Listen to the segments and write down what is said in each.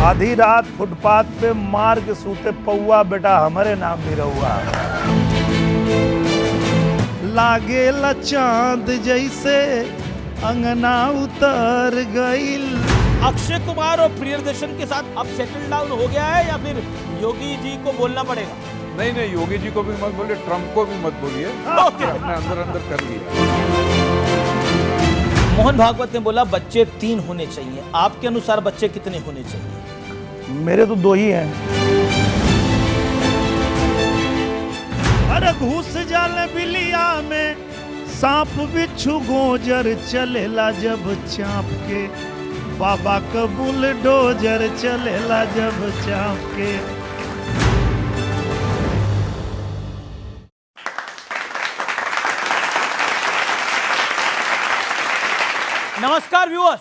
आधी रात फुटपाथ पे मार के सूते पौआ बेटा हमारे नाम भी रहुआ। लागेला चांद जैसे अंगना उतर गईल। अक्षय कुमार और प्रियदर्शन के साथ अब सेटल डाउन हो गया है या फिर योगी जी को बोलना पड़ेगा? नहीं नहीं, योगी जी को भी मत बोलिए, ट्रम्प को भी मत बोलिए, अपने अंदर अंदर कर लिया। मोहन भागवत ने बोला बच्चे 3 होने चाहिए, आपके अनुसार बच्चे कितने होने चाहिए? मेरे तो 2 ही हैं। अरे घुस जाले बिलिया में सांप बिच्छू गोजर चलेला जब चाप के, बाबा का बुलडोजर चलेला जब चाप के। नमस्कार व्यूअर्स,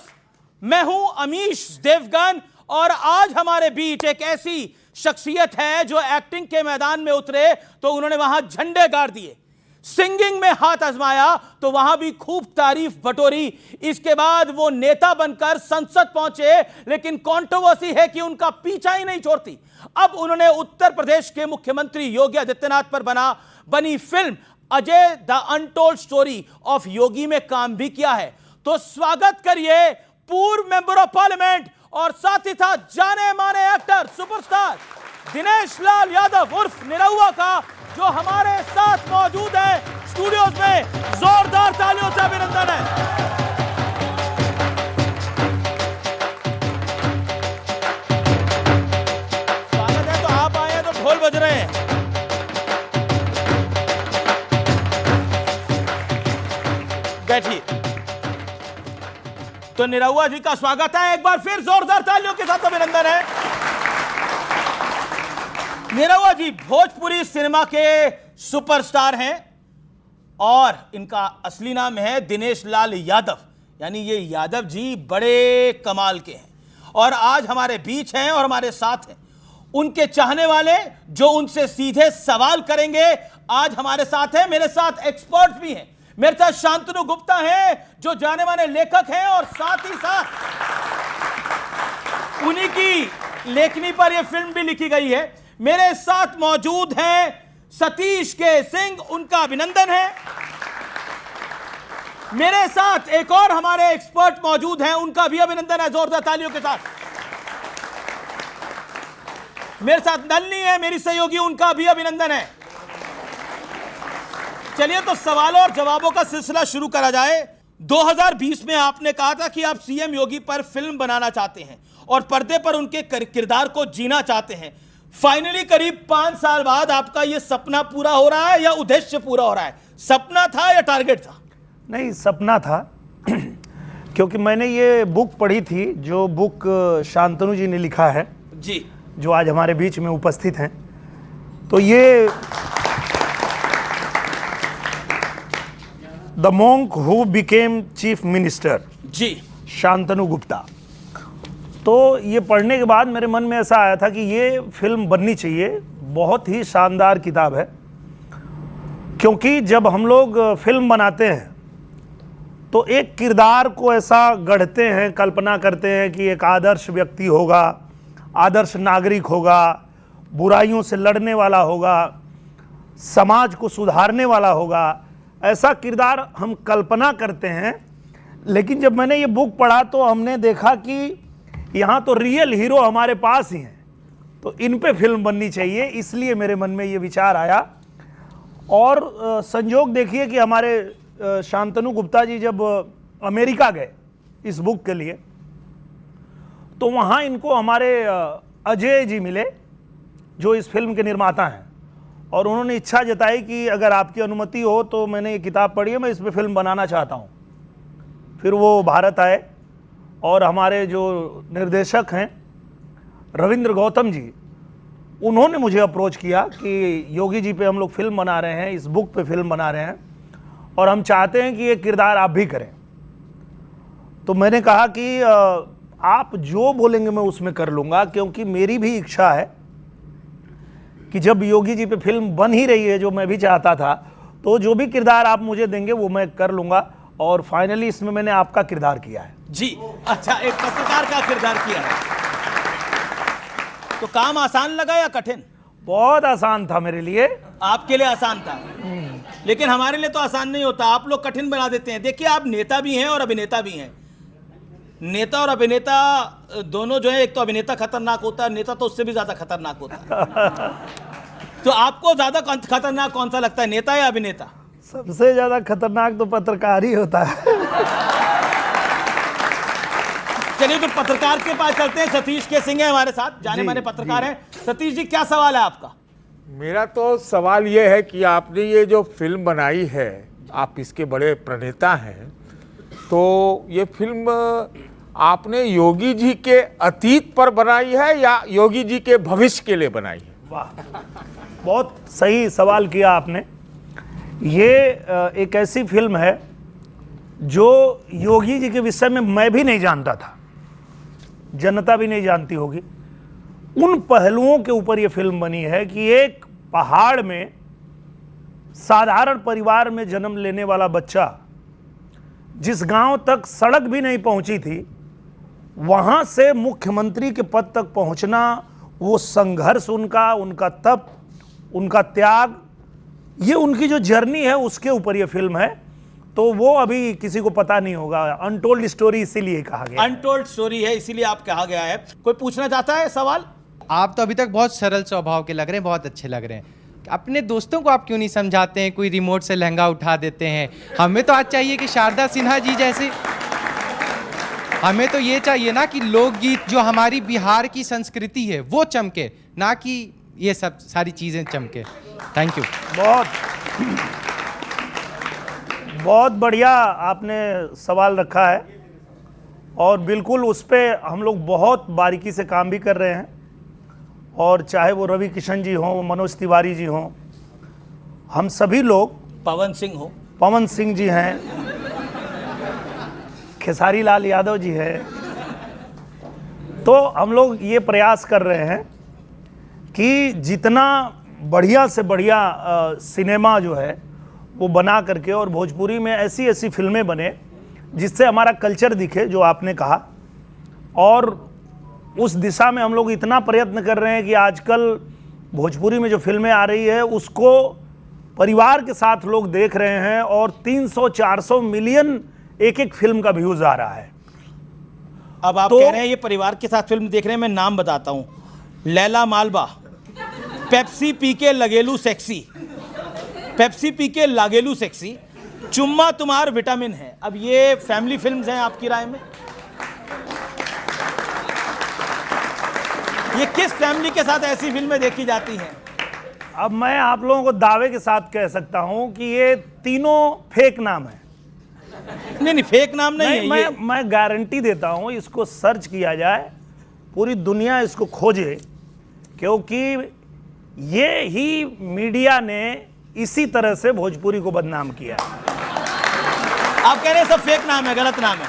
मैं हूं अमीश देवगन और आज हमारे बीच एक ऐसी शख्सियत है जो एक्टिंग के मैदान में उतरे तो उन्होंने वहां झंडे गाड़ दिए, सिंगिंग में हाथ आजमाया तो वहां भी खूब तारीफ बटोरी, इसके बाद वो नेता बनकर संसद पहुंचे, लेकिन कंट्रोवर्सी है कि उनका पीछा ही नहीं छोड़ती। अब उन्होंने उत्तर प्रदेश के मुख्यमंत्री योगी आदित्यनाथ पर बनी film Ajay the untold story of Yogi में काम भी किया है। तो स्वागत करिए पूर्व मेंबर ऑफ पार्लियामेंट और साथ ही साथ जाने माने एक्टर सुपरस्टार दिनेश लाल यादव उर्फ निरहुआ का, जो हमारे साथ मौजूद है स्टूडियोज में। जोरदार तालियों से अभिनंदन है। स्वागत है। तो आप आए हैं तो ढोल बज रहे हैं। बैठिए। तो निरहुआ जी का स्वागत है, एक बार फिर जोरदार तालियों के साथ अभिनंदन है। निरहुआ जी भोजपुरी सिनेमा के सुपरस्टार हैं और इनका असली नाम है दिनेश लाल यादव, यानी ये यादव जी बड़े कमाल के हैं और आज हमारे बीच हैं और हमारे साथ हैं। उनके चाहने वाले जो उनसे सीधे सवाल करेंगे आज हमारे साथ हैं। मेरे साथ एक्सपर्ट भी हैं, मेरे साथ शांतनु गुप्ता हैं जो जाने माने लेखक हैं और साथ ही साथ उन्हीं की लेखनी पर यह फिल्म भी लिखी गई है। मेरे साथ मौजूद हैं सतीश के सिंह, उनका अभिनंदन है। मेरे साथ एक और हमारे एक्सपर्ट मौजूद हैं, उनका भी अभिनंदन है जोरदार तालियों के साथ। मेरे साथ नलनी है मेरी सहयोगी, उनका भी अभिनंदन है। चलिए तो सवालों और जवाबों का सिलसिला शुरू करा जाए। 2020 में आपने कहा था कि आप सीएम योगी पर फिल्म बनाना चाहते हैं और पर्दे पर उनके किरदार को जीना चाहते हैं। फाइनली करीब 5 साल बाद आपका यह सपना पूरा हो रहा है या उद्देश्य पूरा हो रहा है? सपना था या टारगेट था? नहीं, सपना था क्योंकि मैंने ये बुक पढ़ी थी, जो बुक शांतनु जी ने लिखा है जी, जो आज हमारे बीच में उपस्थित हैं। तो ये the monk who became chief minister जी, शांतनु गुप्ता। तो ये पढ़ने के बाद मेरे मन में ऐसा आया था कि ये फिल्म बननी चाहिए। बहुत ही शानदार किताब है, क्योंकि जब हम लोग फिल्म बनाते हैं तो एक किरदार को ऐसा गढ़ते हैं, कल्पना करते हैं कि एक आदर्श व्यक्ति होगा, आदर्श नागरिक होगा, बुराइयों से लड़ने वाला होगा, समाज को सुधारने वाला होगा, ऐसा किरदार हम कल्पना करते हैं। लेकिन जब मैंने ये बुक पढ़ा तो हमने देखा कि यहाँ तो रियल हीरो हमारे पास ही हैं, तो इन पे फिल्म बननी चाहिए। इसलिए मेरे मन में ये विचार आया। और संजोग देखिए कि हमारे शांतनु गुप्ता जी जब अमेरिका गए इस बुक के लिए, तो वहाँ इनको हमारे अजय जी मिले जो इस फिल्म के निर्माता हैं, और उन्होंने इच्छा जताई कि अगर आपकी अनुमति हो तो मैंने ये किताब पढ़ी है, मैं इस पर फिल्म बनाना चाहता हूँ। फिर वो भारत आए और हमारे जो निर्देशक हैं रविंद्र गौतम जी, उन्होंने मुझे अप्रोच किया कि योगी जी पे हम लोग फिल्म बना रहे हैं, इस बुक पे फिल्म बना रहे हैं और हम चाहते हैं कि ये किरदार आप भी करें। तो मैंने कहा कि आप जो बोलेंगे मैं उसमें कर लूँगा, क्योंकि मेरी भी इच्छा है कि जब योगी जी पे फिल्म बन ही रही है, जो मैं भी चाहता था, तो जो भी किरदार आप मुझे देंगे वो मैं कर लूँगा। और फाइनली इसमें मैंने आपका किरदार किया है। जी, अच्छा, एक पत्रकार का किरदार किया है। तो काम आसान लगा या कठिन? बहुत आसान था मेरे लिए। आपके लिए आसान था, लेकिन हमारे लिए तो आसान नहीं होता, आप लोग कठिन बना देते हैं। देखिए, आप नेता भी हैं और अभिनेता भी हैं। नेता और अभिनेता दोनों जो है, एक तो अभिनेता खतरनाक होता है, नेता तो उससे भी ज्यादा खतरनाक होता है। तो आपको ज्यादा खतरनाक कौन सा लगता है, नेता या अभिनेता? सबसे ज्यादा खतरनाक तो पत्रकार ही होता है। चलिए, तो पत्रकार के पास चलते हैं। सतीश के सिंह है हमारे साथ, जाने माने पत्रकार हैं। सतीश जी, क्या सवाल है आपका? मेरा तो सवाल ये है कि आपने ये जो फिल्म बनाई है, आप इसके बड़े प्रणेता हैं, तो ये फिल्म आपने योगी जी के अतीत पर बनाई है या योगी जी के भविष्य के लिए बनाई है? वाह, बहुत सही सवाल किया आपने। ये एक ऐसी फिल्म है जो योगी जी के विषय में मैं भी नहीं जानता था, जनता भी नहीं जानती होगी। उन पहलुओं के ऊपर ये फिल्म बनी है कि एक पहाड़ में साधारण परिवार में जन्म लेने वाला बच्चा, जिस गांव तक सड़क भी नहीं पहुंची थी, वहां से मुख्यमंत्री के पद तक पहुंचना, वो संघर्ष उनका तप, उनका त्याग, ये उनकी जो जर्नी है उसके ऊपर ये फिल्म है। तो वो अभी किसी को पता नहीं होगा, अनटोल्ड स्टोरी इसीलिए कहा गया। अनटोल्ड स्टोरी है, इसीलिए आप कहा गया है। कोई पूछना चाहता है सवाल? आप तो अभी तक बहुत सरल स्वभाव के लग रहे हैं, बहुत अच्छे लग रहे हैं। अपने दोस्तों को आप क्यों नहीं समझाते हैं, कोई रिमोट से लहंगा उठा देते हैं? हमें तो आज चाहिए कि शारदा सिन्हा जी जैसे, हमें तो ये चाहिए ना कि लोकगीत जो हमारी बिहार की संस्कृति है वो चमके, ना कि ये सब सारी चीज़ें चमके। Thank you. बहुत बढ़िया आपने सवाल रखा है और बिल्कुल उस पर हम लोग बहुत बारीकी से काम भी कर रहे हैं। और चाहे वो रवि किशन जी हों, मनोज तिवारी जी हों, हम सभी लोग, पवन सिंह हो, पवन सिंह जी हैं, खेसारी लाल यादव जी है, तो हम लोग ये प्रयास कर रहे हैं कि जितना बढ़िया से बढ़िया सिनेमा जो है वो बना करके और भोजपुरी में ऐसी ऐसी फिल्में बने जिससे हमारा कल्चर दिखे, जो आपने कहा। और उस दिशा में हम लोग इतना प्रयत्न कर रहे हैं कि आजकल भोजपुरी में जो फिल्में आ रही है उसको परिवार के साथ लोग देख रहे हैं और 300-400 मिलियन एक एक फिल्म का व्यूज आ रहा है। अब आप कह रहे हैं ये परिवार के साथ फिल्म देख रहे हैं, मैं नाम बताता हूं, लैला मालवा, पेप्सी पी के लगेलू सेक्सी, पेप्सी पी के लागेलू सेक्सी, चुम्मा तुम्हार विटामिन है। अब ये फैमिली फिल्म्स हैं आपकी राय में? ये किस फैमिली के साथ ऐसी फिल्में देखी जाती हैं? अब मैं आप लोगों को दावे के साथ कह सकता हूं कि ये तीनों फेक नाम है। नहीं, फेक नाम नहीं है। मैं गारंटी देता हूं, इसको सर्च किया जाए, पूरी दुनिया इसको खोजे, क्योंकि ये ही मीडिया ने इसी तरह से भोजपुरी को बदनाम किया। आप कह रहे हैं सब फेक नाम है, गलत नाम है?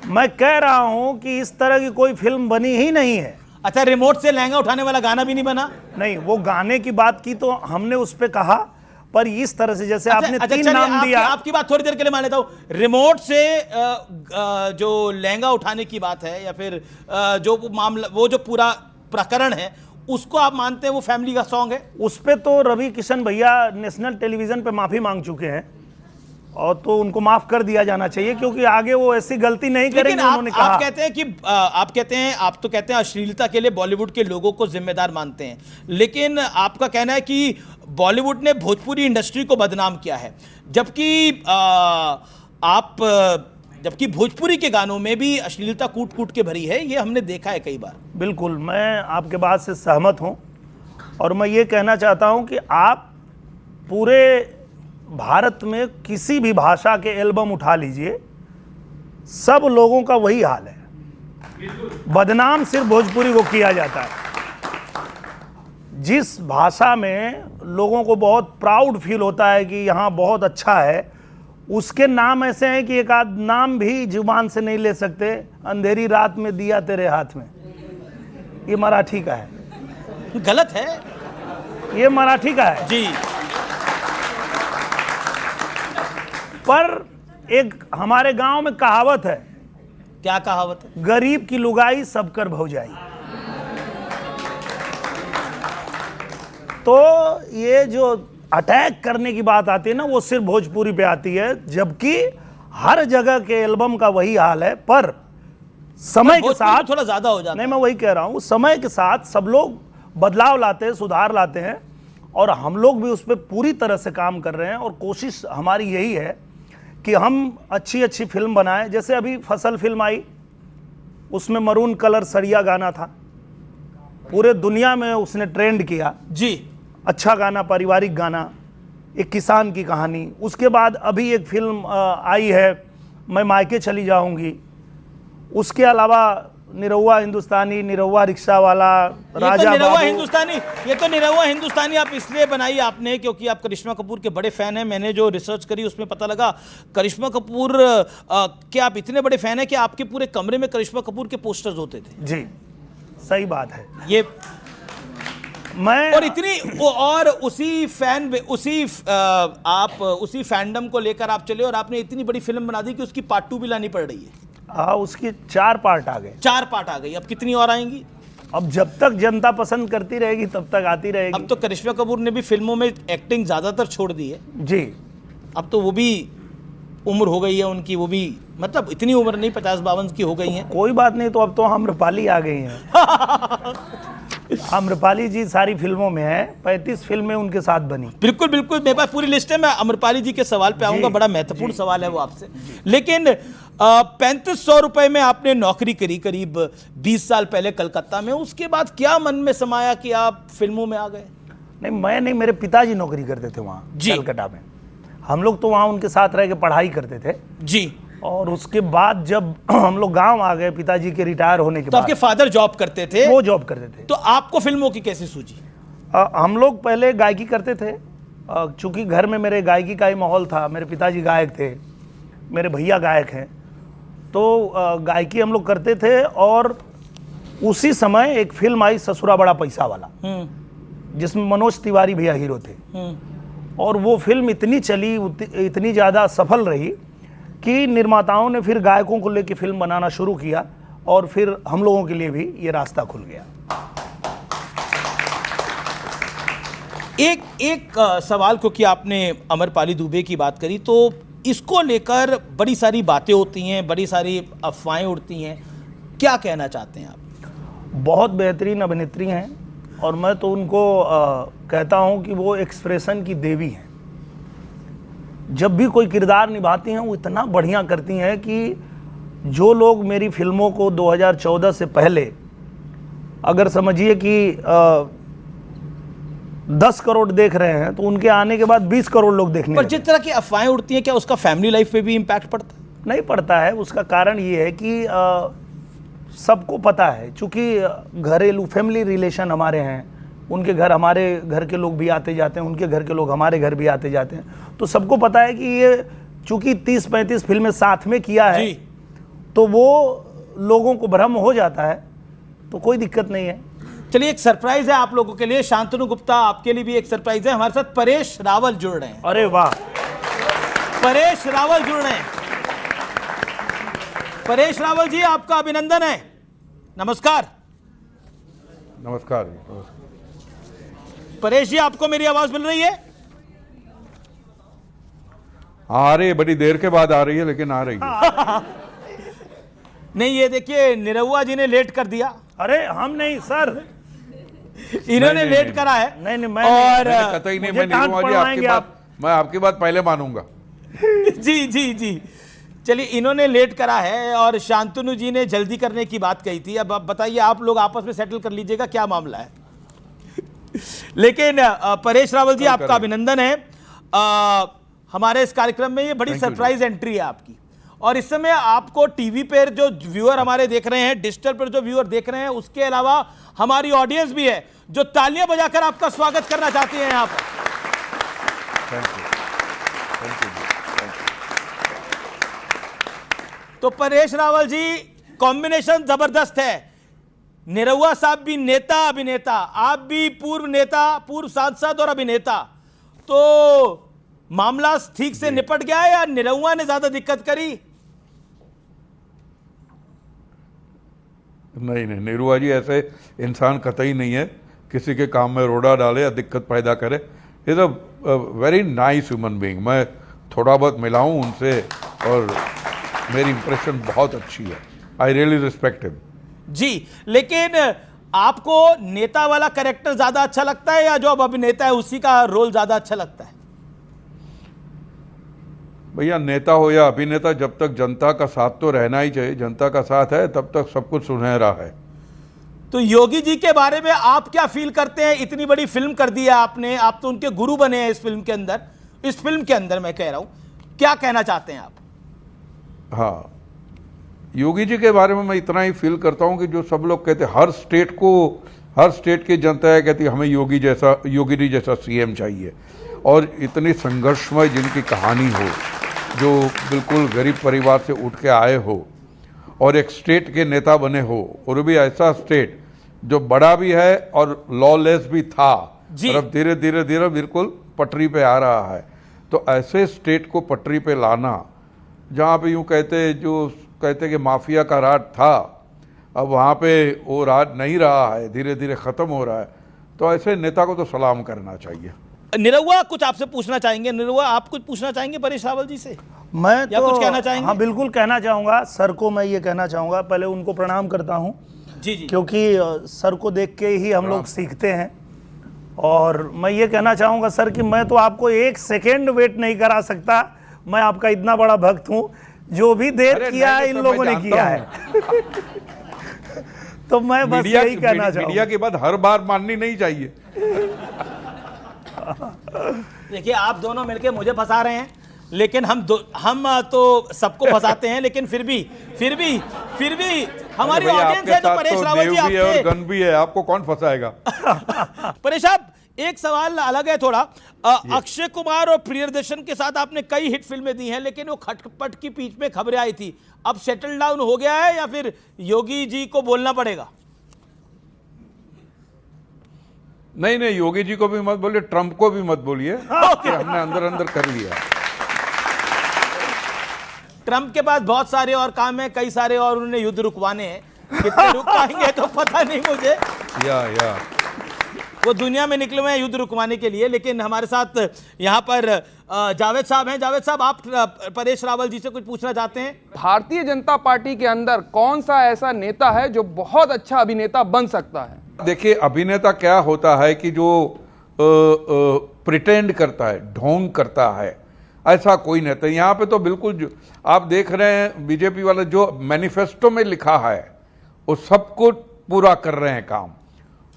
मैं कह रहा हूं कि इस तरह की कोई फिल्म बनी ही नहीं है। अच्छा, रिमोट से लहंगा उठाने वाला गाना भी नहीं बना? नहीं, वो गाने की बात की तो हमने उस पे कहा, पर इस तरह से जैसे आपने तीन नाम दिया। आपकी बात थोड़ी देर के लिए मान लेता हूं। रिमोट से जो लहंगा उठाने की बात है या फिर जो मामला, वो जो पूरा प्रकरण है, उसको आप मानते हैं वो फैमिली का सॉन्ग है? उस पे तो रवि किशन भैया नेशनल टेलीविजन पे माफी मांग चुके हैं और तो उनको माफ कर दिया जाना चाहिए, क्योंकि आगे वो ऐसी गलती नहीं करेंगे। उन्होंने कहा, आप कहते हैं कि आप तो कहते हैं अश्लीलता के लिए बॉलीवुड के लोगों को जिम्मेदार मानते हैं, लेकिन आपका कहना है कि बॉलीवुड ने भोजपुरी इंडस्ट्री को बदनाम किया है, जबकि भोजपुरी के गानों में भी अश्लीलता कूट कूट के भरी है, ये हमने देखा है कई बार। बिल्कुल, मैं आपके बात से सहमत हूं और मैं ये कहना चाहता हूं कि आप पूरे भारत में किसी भी भाषा के एल्बम उठा लीजिए, सब लोगों का वही हाल है, बदनाम सिर्फ भोजपुरी को किया जाता है। जिस भाषा में लोगों को बहुत प्राउड फील होता है कि यहाँ बहुत अच्छा है, उसके नाम ऐसे हैं कि एक आध नाम भी जुबान से नहीं ले सकते। अंधेरी रात में दिया तेरे हाथ में, ये मराठी का है। गलत है, ये मराठी का है जी। पर एक हमारे गांव में कहावत है। क्या कहावत है? गरीब की लुगाई सबकर भौजाई। तो ये जो अटैक करने की बात आती है ना, वो सिर्फ भोजपुरी पे आती है, जबकि हर जगह के एल्बम का वही हाल है। पर समय के भोजपुरी साथ थोड़ा ज्यादा हो जाता नहीं, मैं वही कह रहा हूँ, समय के साथ सब लोग बदलाव लाते हैं, सुधार लाते हैं, और हम लोग भी उस पर पूरी तरह से काम कर रहे हैं। और कोशिश हमारी यही है कि हम अच्छी अच्छी फिल्म बनाएं। जैसे अभी फसल फिल्म आई, उसमें मरून कलर सरिया गाना था, पूरे दुनिया में उसने ट्रेंड किया जी। अच्छा गाना, पारिवारिक गाना, एक किसान की कहानी। उसके बाद अभी एक फिल्म आई है, मैं मायके चली जाऊंगी। उसके अलावा निरहुआ हिंदुस्तानी, निरहुआ रिक्शा वाला, राजा ये तो निरहुआ हिंदुस्तानी आप इसलिए बनाई आपने क्योंकि आप करिश्मा कपूर के बड़े फैन हैं। मैंने जो रिसर्च करी उसमें पता लगा करिश्मा कपूर के आप इतने बड़े फैन हैं कि आपके पूरे कमरे में करिश्मा कपूर के पोस्टर्स होते थे। जी, सही बात है ये। मैं और इतनी और उसी फैंडम को लेकर आप चले और आपने इतनी बड़ी फिल्म बना दी कि उसकी पार्ट 2 भी लानी पड़ रही है। उसकी 4 पार्ट आ गए। 4 पार्ट आ गई, अब कितनी और आएंगी? अब जब तक जनता पसंद करती रहेगी तब तक आती रहेगी। अब तो करिश्मा कपूर ने भी फिल्मों में एक्टिंग ज्यादातर छोड़ दी है जी। अब तो वो भी उम्र हो गई है उनकी, वो भी मतलब इतनी उम्र नहीं, 50-52 की हो गई हैं। कोई बात नहीं, तो अब तो आम्रपाली आ गई हैं। आम्रपाली जी सारी फिल्मों में है, 35 फिल्में उनके साथ बनी। बिल्कुल बिल्कुल, मेरे पास पूरी लिस्ट है। मैं अमरपाली जी के सवाल पे आऊंगा, बड़ा महत्वपूर्ण सवाल है वो आपसे। लेकिन 3500 रुपए में आपने नौकरी करी करीब 20 साल पहले कलकत्ता में। उसके बाद क्या मन में समाया कि आप फिल्मों में आ गए? नहीं, मैं नहीं, मेरे पिताजी नौकरी करते थे वहाँ कलकत्ता में। हम लोग तो वहाँ उनके साथ रह के पढ़ाई करते थे जी। और उसके बाद जब हम लोग गांव आ गए, पिताजी के रिटायर होने के तो बाद, आपके फादर जॉब करते थे? वो जॉब करते थे। तो आपको फिल्मों की कैसे सूझी? हम लोग पहले गायकी करते थे, चूंकि घर में मेरे गायकी का ही माहौल था। मेरे पिताजी गायक थे, मेरे भैया गायक हैं, तो गायकी हम लोग करते थे। और उसी समय एक फिल्म आई ससुरा बड़ा पैसा वाला, जिसमें मनोज तिवारी भैया हीरो थे। और वो फिल्म इतनी चली, इतनी ज़्यादा सफल रही कि निर्माताओं ने फिर गायकों को लेकर फिल्म बनाना शुरू किया, और फिर हम लोगों के लिए भी ये रास्ता खुल गया। एक सवाल, क्योंकि आपने अमरपाली दुबे की बात करी, तो इसको लेकर बड़ी सारी बातें होती हैं, बड़ी सारी अफवाहें उड़ती हैं, क्या कहना चाहते हैं आप? बहुत बेहतरीन अभिनेत्री हैं, और मैं तो उनको कहता हूं कि वो एक्सप्रेशन की देवी हैं। जब भी कोई किरदार निभाती हैं वो इतना बढ़िया करती हैं कि जो लोग मेरी फिल्मों को 2014 से पहले, अगर समझिए कि 10 करोड़ देख रहे हैं, तो उनके आने के बाद 20 करोड़ लोग देखने पर लगे। जिस तरह की अफवाहें उड़ती हैं, क्या उसका फैमिली लाइफ पे भी इम्पैक्ट पड़ता है? नहीं पड़ता है। उसका कारण ये है कि सबको पता है, चूँकि घरेलू फैमिली रिलेशन हमारे हैं, उनके घर हमारे घर के लोग भी आते जाते हैं, उनके घर के लोग हमारे घर भी आते जाते हैं, तो सबको पता है कि ये चूँकि 30-35 फिल्में साथ में किया है, तो वो लोगों को भ्रम हो जाता है, तो कोई दिक्कत नहीं है। चलिए, एक सरप्राइज है आप लोगों के लिए। शांतनु गुप्ता, आपके लिए भी एक सरप्राइज है। हमारे साथ परेश रावल जुड़ रहे हैं। अरे वाह, परेश रावल जुड़ रहे हैं। परेश रावल जी, आपका अभिनंदन है। नमस्कार। नमस्कार। परेश जी, आपको मेरी आवाज मिल रही है? आ रही है, बड़ी देर के बाद आ रही है, लेकिन आ रही है। नहीं, ये देखिए, निरहुआ जी ने लेट कर दिया। अरे हम नहीं सर, इन्होंने लेट करा है। नहीं, मैं और कतई नहीं, मुझे मैं डांट निरहुआ जी पड़वाएंगे मैं आपकी बात पहले मानूंगा। जी जी जी, चलिए, इन्होंने लेट करा है और शांतनु जी ने जल्दी करने की बात कही थी। अब आप बताइए, आप लोग आपस में सेटल कर लीजिएगा क्या मामला है। लेकिन परेश रावल जी, आपका अभिनंदन है। हमारे इस कार्यक्रम में ये बड़ी सरप्राइज एंट्री है आपकी। और इस समय आपको टीवी पर जो व्यूअर हमारे देख रहे हैं, डिजिटल पर जो व्यूअर देख रहे हैं, उसके अलावा हमारी ऑडियंस भी है जो तालियां बजाकर आपका स्वागत करना चाहती है यहां पर। तो परेश रावल जी, कॉम्बिनेशन जबरदस्त है। निरहुआ साहब भी नेता अभिनेता, आप भी पूर्व नेता, पूर्व सांसद और अभिनेता, तो मामला ठीक से निपट गया है या निरहुआ ने ज्यादा दिक्कत करी? नहीं, निरहुआ जी ऐसे इंसान कतई नहीं है किसी के काम में रोड़ा डाले या दिक्कत पैदा करे। Is a very nice human being. मैं थोड़ा बहुत मिला हूँ उनसे और मेरी इंप्रेशन बहुत अच्छी है। I really respect him. जी, लेकिन आपको नेता वाला कैरेक्टर ज्यादा अच्छा लगता है या जो अब अभिनेता है उसी का रोल ज्यादा अच्छा लगता है? भैया नेता हो या अभिनेता, जब तक जनता का साथ तो रहना ही चाहिए। जनता का साथ है तब तक सब कुछ सुनहरा है। तो योगी जी के बारे में आप क्या फील करते हैं? इतनी बड़ी फिल्म कर दी है आपने, आप तो उनके गुरु बने हैं इस फिल्म के अंदर। इस फिल्म के अंदर मैं कह रहा हूं, क्या कहना चाहते हैं आप? हाँ, योगी जी के बारे में मैं इतना ही फील करता हूं कि जो सब लोग कहते हैं, हर स्टेट की जनता है कहती है हमें योगी जी जैसा सीएम चाहिए। और इतनी संघर्षमय जिनकी कहानी हो, जो बिल्कुल गरीब परिवार से उठ के आए हो और एक स्टेट के नेता बने हो, और भी ऐसा स्टेट जो बड़ा भी है और लॉलेस भी था और अब धीरे धीरे बिल्कुल पटरी पे आ रहा है। तो ऐसे स्टेट को पटरी पे लाना, जहाँ पे यूँ कहते कि माफिया का राज था, अब वहाँ पे वो राज नहीं रहा है, धीरे धीरे ख़त्म हो रहा है। तो ऐसे नेता को तो सलाम करना चाहिए। निरहुआ कुछ आपसे पूछना चाहेंगे? निरहुआ, आप कुछ पूछना चाहेंगे परेश रावल जी से? मैं या तो कुछ कहना चाहेंगे? हाँ, बिल्कुल कहना चाहूँगा। सर को मैं ये कहना चाहूँगा, पहले उनको प्रणाम करता हूँ जी जी, क्योंकि सर को देख के ही हम लोग सीखते हैं। और मैं ये कहना चाहूँगा सर कि मैं तो आपको एक सेकेंड वेट नहीं करा सकता। मैं आपका इतना बड़ा भक्त हूँ, जो भी देर किया है इन लोगों ने किया है। तो मैं बस यही कहना चाहूँगा। मीडिया की बात हर बार माननी नहीं चाहिए। देखिए आप दोनों मिलके मुझे फंसा रहे हैं, लेकिन हम तो सबको फंसाते हैं, लेकिन फिर भी हमारी ऑडियंस है जो परेश रावल जी आपके और आपके गन भी है, आपको कौन फंसाएगा? परेश साहब, एक सवाल अलग है थोड़ा। अक्षय कुमार और प्रियदर्शन के साथ आपने कई हिट फिल्में दी हैं, लेकिन वो खटपट की बीच में खबरें आई थी। अब सेटल डाउन हो गया है या फिर योगी जी को बोलना पड़ेगा? नहीं, योगी जी को भी मत बोलिए, ट्रंप को भी मत बोलिए कि हमने अंदर कर लिया। ट्रंप के पास बहुत सारे और काम है, कई सारे और उन्होंने युद्ध रुकवाने हैं। कितने रुक पाएंगे तो पता नहीं मुझे। या वो दुनिया में निकले हुए हैं युद्ध रुकवाने के लिए। लेकिन हमारे साथ यहाँ पर जावेद साहब हैं। जावेद साहब, आप परेश रावल जी से कुछ पूछना चाहते हैं? भारतीय जनता पार्टी के अंदर कौन सा ऐसा नेता है जो बहुत अच्छा अभिनेता बन सकता है? देखिए, अभिनेता क्या होता है कि जो प्रिटेंड करता है, ढोंग करता है, ऐसा कोई नेता। यहाँ पे तो बिल्कुल आप देख रहे हैं बीजेपी वाले जो मैनिफेस्टो में लिखा है वो सब कुछ पूरा कर रहे हैं काम।